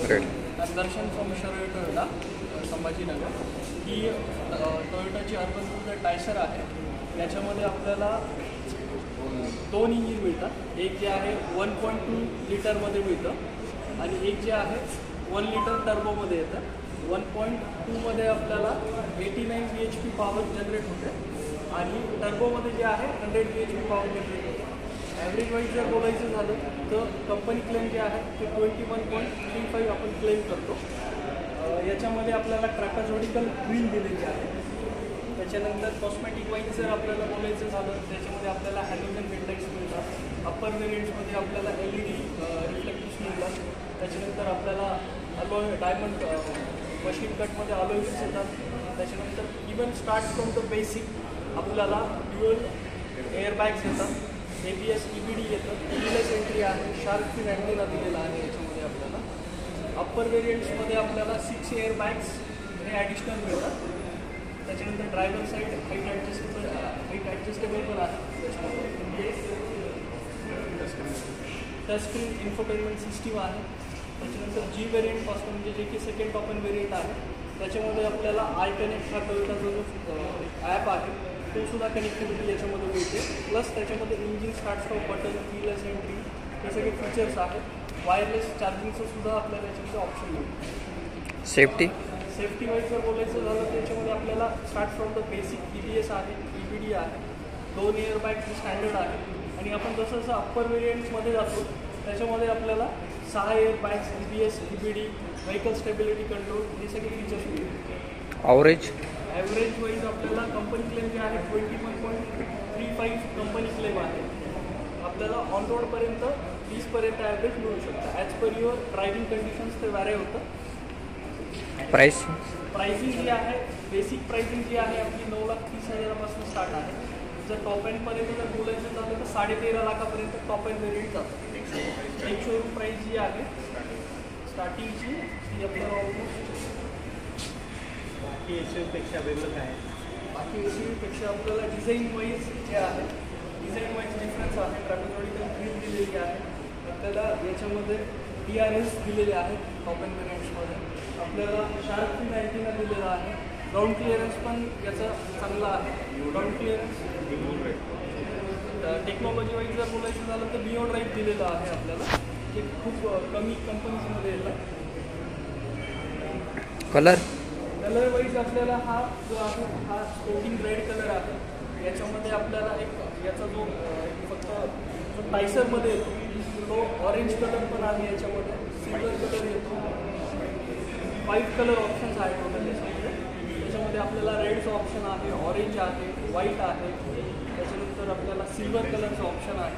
Red Darshan from Sharal Toyota Sambhajinagar ही टोयोटाची urban cruiser Taisor आहे. याच्यामध्ये आपल्याला दोन इंजिन मिळतात. एक जे आहे 1.2 लिटरमध्ये मिळतं आणि एक जे आहे 1 लिटर टर्बोमध्ये येतं. 1.2मध्ये आपल्याला 89 bhp पॉवर जनरेट होते आणि टर्बोमध्ये जे आहे 100 bhp पॉवर जनरेट होते. ॲव्हरेज वाईज जर बोलायचं झालं तर कंपनी क्लेम जे आहे ते 21.35 आपण क्लेम करतो. याच्यामध्ये आपल्याला ट्रॅपेझॉइडिकल व्हील दिलेली आहे. त्याच्यानंतर कॉस्मॅटिक वाईज जर आपल्याला बोलायचं झालं त्याच्यामध्ये आपल्याला हॅलोजन हेडलाईट्स मिळतात. अप्पर व्हेरियंट्समध्ये आपल्याला LED रिफ्लेक्टर्स मिळतात. त्याच्यानंतर आपल्याला अलॉय डायमंड मशीन कटमध्ये अलॉय व्हील्स येतात. त्याच्यानंतर even start from the basic आपल्याला ड्युअल एअरबॅग्स येतात. ABS EBD येतं. कीलेस एंट्री आहे. शार्क फिन अँटेना दिलेला आहे याच्यामध्ये आपल्याला. अप्पर व्हेरियंट्समध्ये आपल्याला 6 एअरबॅग्स हे ॲडिशनल मिळतात. त्याच्यानंतर ड्रायव्हर साईड हाईट ॲडजस्टेबल पण आहे त्याच्यामध्ये. टचस्क्रीन इन्फोटेनमेंट सिस्टीम आहे. त्याच्यानंतर G व्हेरियंटपासून म्हणजे जे की सेकंड टॉप एंड व्हेरियंट आहे त्याच्यामध्ये आपल्याला आय कनेक्ट हा टोयोटाचा जो ॲप आहे तो सुद्धा कनेक्टिव्हिटी याच्यामध्ये मिळते. प्लस त्याच्यामध्ये engine start stop button, keyless entry हे सगळे फीचर्स आहेत. वायरलेस चार्जिंगचं सुद्धा आपल्याला याच्यामध्ये ऑप्शन मिळतं. सेफ्टी वाईज जर बोलायचं झालं त्याच्यामध्ये आपल्याला start from the basic EBS आहे, EBD आहे, 2 एअरबॅग स्टँडर्ड आहे आणि आपण जसं जसं अप्पर व्हेरियंट्समध्ये जातो त्याच्यामध्ये आपल्याला 6 airbags, EBS, EBD, vehicle stability control हे सगळे फीचर्स मिळतात. ॲव्हरेज वाईज आपल्याला कंपनी क्लेम जे आहे 21.35 कंपनी क्लेम आहे. आपल्याला ऑन रोडपर्यंत 20पर्यंत ॲव्हरेज मिळू शकतं. As per your driving conditions ते व्हॅरी होतं. प्राइसिंग जी आहे बेसिक प्राइसिंग जी आहे आपली 9,30,000पासून स्टार्ट आहे. जर टॉप एंडपर्यंत जर बोलायचं झालं तर 13.5 लाखापर्यंत टॉप एंड व्हेरियंट जातं. एक शोरूम प्राईस जी आहे स्टार्टिंगची ती आपल्याला ऑलमोस्ट बाकी SUV वेगळं काय आहे. बाकी SUVपेक्षा आपल्याला डिझाईन वाईज जे आहे डिझाईन वाईज डिफरन्स आहे. ट्रॅपेझॉइडिकल व्हील दिलेली आहे. आपल्याला याच्यामध्ये DRS दिलेले आहेत टॉप एंड व्हेरियंट्समध्ये. आपल्याला शार्क फिन अँटेना दिलेला आहे. ग्राउंड क्लिअरन्स पण याचा चांगला आहे. ग्राउंड क्लिअरन्स टेक्नॉलॉजी वाईज जर बोलायचं झालं तर बियॉन्ड ड्राईव्ह दिलेलं आहे आपल्याला. ते खूप कमी कंपनीजमध्ये येतं. कलर वाईज आपल्याला हा जो आहे हा स्पोर्टिंग रेड कलर आहे. याच्यामध्ये आपल्याला एक याचा जो फक्त जो टायसरमध्ये येतो तो ऑरेंज कलर पण आहे. याच्यामध्ये सिल्वर कलर येतो. 5 कलर ऑप्शन्स आहेत टोटल याच्यामध्ये. त्याच्यामध्ये आपल्याला रेडचं ऑप्शन आहे, ऑरेंज आहे, व्हाईट आहे. त्याच्यानंतर आपल्याला सिल्वर कलरचं ऑप्शन आहे.